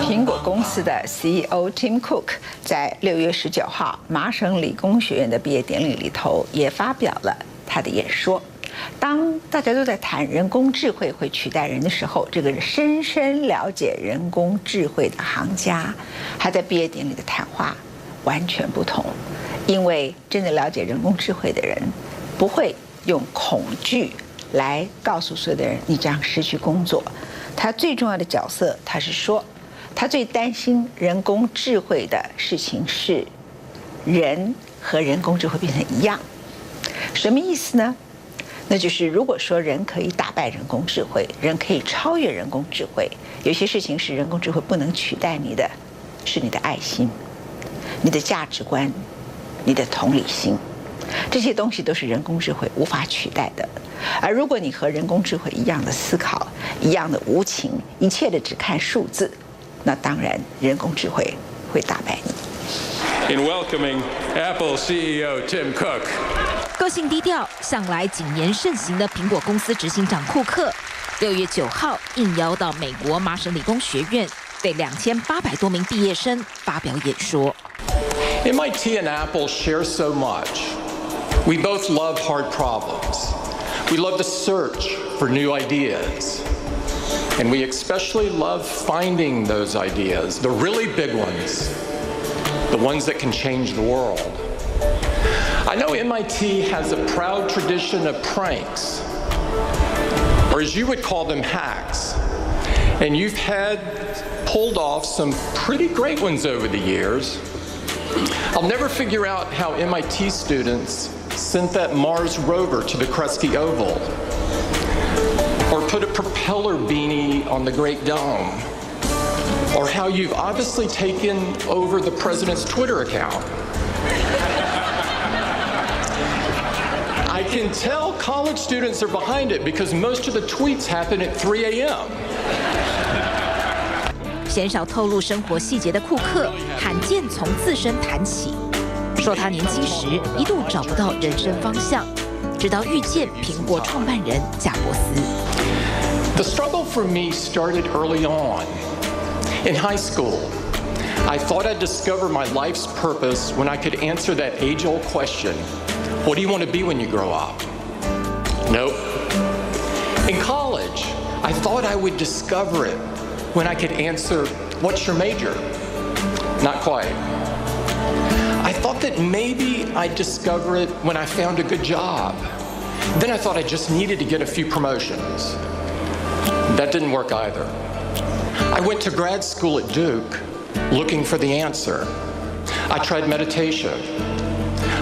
苹果公司的 CEO Tim Cook 在6月19号麻省理工学院的毕业典礼里头也发表了他的演说。当大家都在谈人工智慧会取代人的时候，这个深深了解人工智慧的行家，他在毕业典礼的谈话完全不同。因为真的了解人工智慧的人，不会用恐惧来告诉所有的人你这样失去工作。他最重要的角色，他是说，他最担心人工智慧的事情是人和人工智慧变成一样。什么意思呢？那就是如果说人可以打败人工智慧，人可以超越人工智慧，有些事情是人工智慧不能取代你的，是你的爱心、你的价值观、你的同理心，这些东西都是人工智慧无法取代的。而如果你和人工智慧一样的思考，一样的无情，一切的只看数字，那当然人工智慧会打败你。In welcoming Apple CEO Tim Cook. 个性低调、向来谨言慎行的苹果公司执行长库克，6月9号应邀到美国麻省理工学院，对2800多名毕业生发表演说。MIT and Apple share so much. We both love hard problems. We love the search for new ideas. And we especially love finding those ideas, the really big ones, the ones that can change the world. I know MIT has a proud tradition of pranks, or as you would call them, hacks. And you've had pulled off some pretty great ones over the years. I'll never figure out how MIT students sent that Mars rover to the Krusty Oval, or put a propeller beanie on the Great Dome, or how you've obviously taken over the president's Twitter account. I can tell college students are behind it because most of the tweets happen at 3 a.m. 鲜少透露生活细节的库克，罕见从自身谈起，说他年轻时一度找不到人生方向，直到遇见苹果创办人贾伯斯。The struggle for me started early on. In high school, I thought I'd discover my life's purpose when I could answer that age-old question, what do you want to be when you grow up? Nope. In college, I thought I would discover it when I could answer, what's your major? Not quite. I thought that maybe I'd discover it when I found a good job. Then I thought I just needed to get a few promotions. That didn't work either. I went to grad school at Duke looking for the answer. I tried meditation.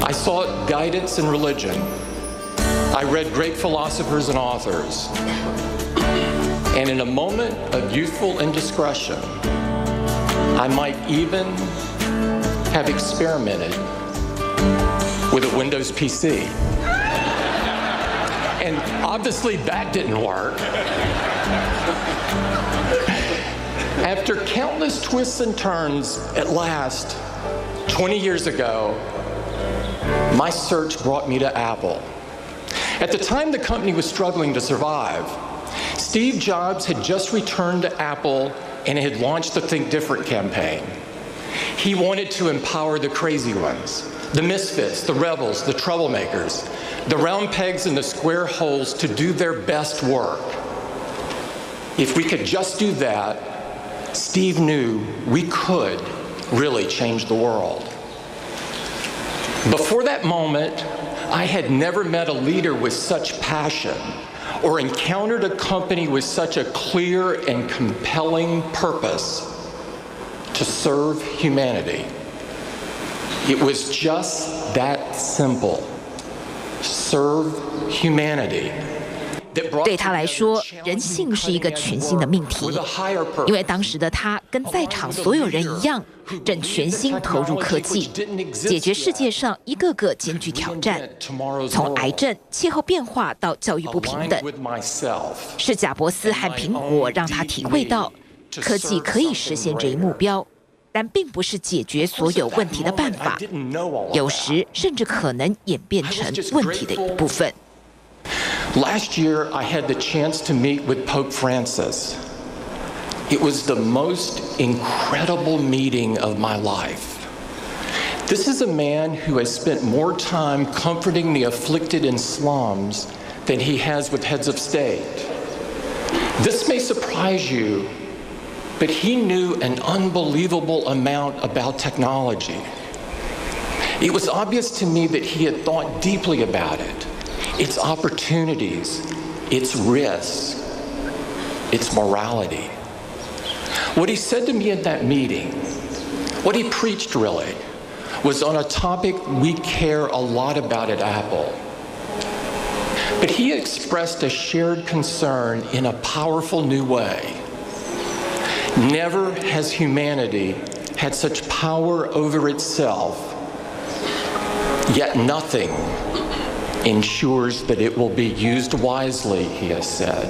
I sought guidance in religion. I read great philosophers and authors. And in a moment of youthful indiscretion, I might even have experimented with a Windows PC. And obviously that didn't work. After countless twists and turns, at last, 20 years ago, my search brought me to Apple. At the time the company was struggling to survive, Steve Jobs had just returned to Apple and had launched the Think Different campaign. He wanted to empower the crazy ones, the misfits, the rebels, the troublemakers, the round pegs and the square holes to do their best work. If we could just do that, Steve knew we could really change the world. Before that moment, I had never met a leader with such passion or encountered a company with such a clear and compelling purpose to serve humanity. It was just that simple. Serve humanity. 对他来说，人性是一个全新的命题，因为当时的他跟在场所有人一样，正全心投入科技，解决世界上一个个艰巨挑战，从癌症、气候变化到教育不平等。是贾伯斯和苹果让他体会到，科技可以实现这一目标，但并不是解决所有问题的办法，有时甚至可能演变成问题的一部分。Last year, I had the chance to meet with Pope Francis. It was the most incredible meeting of my life. This is a man who has spent more time comforting the afflicted in slums than he has with heads of state. This may surprise you, but he knew an unbelievable amount about technology. It was obvious to me that he had thought deeply about it, its opportunities, its risks, its morality. What he said to me at that meeting, what he preached really, was on a topic we care a lot about at Apple. But he expressed a shared concern in a powerful new way. Never has humanity had such power over itself, yet nothing ensures that it will be used wisely, he has said.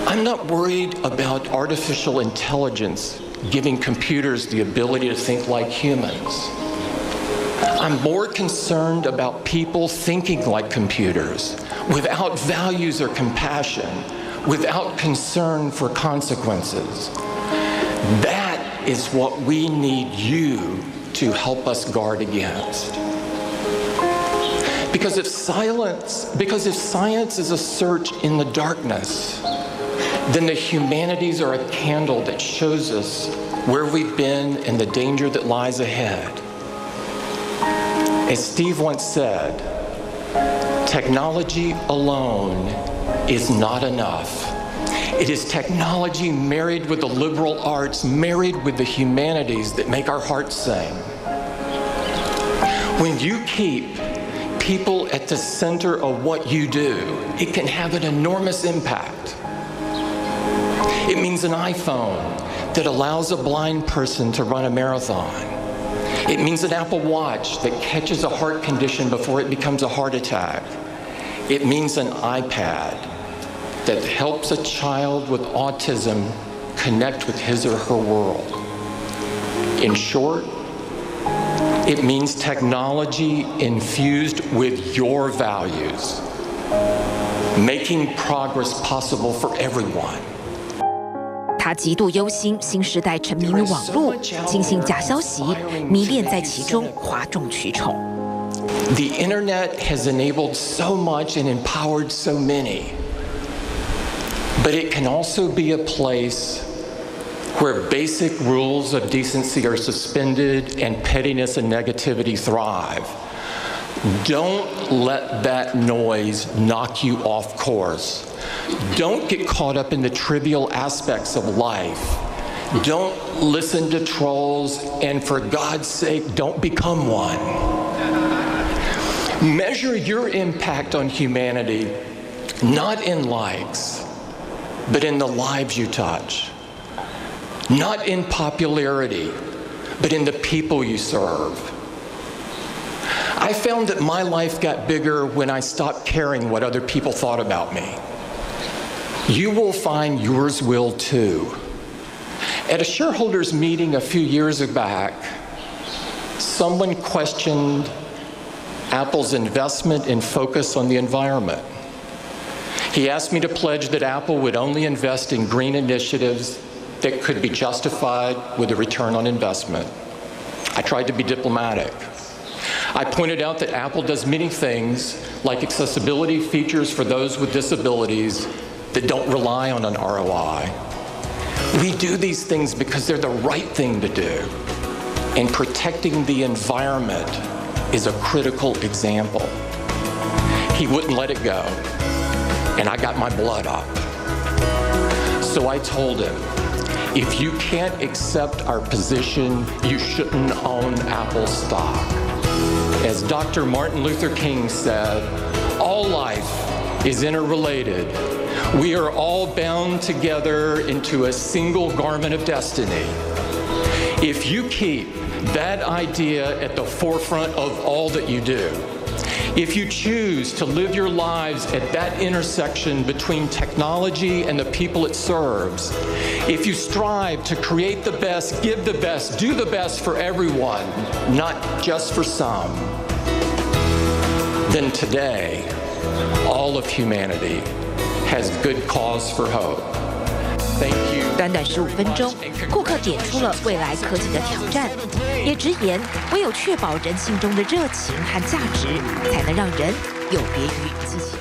I'm not worried about artificial intelligence giving computers the ability to think like humans. I'm more concerned about people thinking like computers, without values or compassion, without concern for consequences. That is what we need you to help us guard against. Because if science is a search in the darkness, then the humanities are a candle that shows us where we've been and the danger that lies ahead. As Steve once said, technology alone is not enough. It is technology married with the liberal arts, married with the humanities that make our hearts sing. When you keep people at the center of what you do, it can have an enormous impact. It means an iPhone that allows a blind person to run a marathon. It means an Apple Watch that catches a heart condition before it becomes a heart attack. It means an iPad that helps a child with autism connect with his or her world. In short, it means technology infused with your values, making progress possible for everyone. 他极度忧心新时代沉迷于网络，轻信假消息，迷恋在其中，哗众取宠。The internet has enabled so much and empowered so many, but it can also be a place where basic rules of decency are suspended and pettiness and negativity thrive. Don't let that noise knock you off course. Don't get caught up in the trivial aspects of life. Don't listen to trolls, and for God's sake, don't become one. Measure your impact on humanity not in likes, but in the lives you touch. Not in popularity, but in the people you serve. I found that my life got bigger when I stopped caring what other people thought about me. You will find yours will too. At a shareholders meeting a few years back, someone questioned Apple's investment and focus on the environment. He asked me to pledge that Apple would only invest in green initiatives that could be justified with a return on investment. I tried to be diplomatic. I pointed out that Apple does many things, like accessibility features for those with disabilities, that don't rely on an ROI. We do these things because they're the right thing to do, and protecting the environment is a critical example. He wouldn't let it go, and I got my blood up. So I told him, if you can't accept our position, you shouldn't own Apple stock. As Dr. Martin Luther King said, all life is interrelated. We are all bound together into a single garment of destiny. If you keep that idea at the forefront of all that you do, if you choose to live your lives at that intersection between technology and the people it serves, if you strive to create the best, give the best, do the best for everyone, not just for some, then today, all of humanity has good cause for hope. Thank you. 短短15分钟，库克点出了未来科技的挑战，也直言唯有确保人性中的热情和价值，才能让人有别于机器。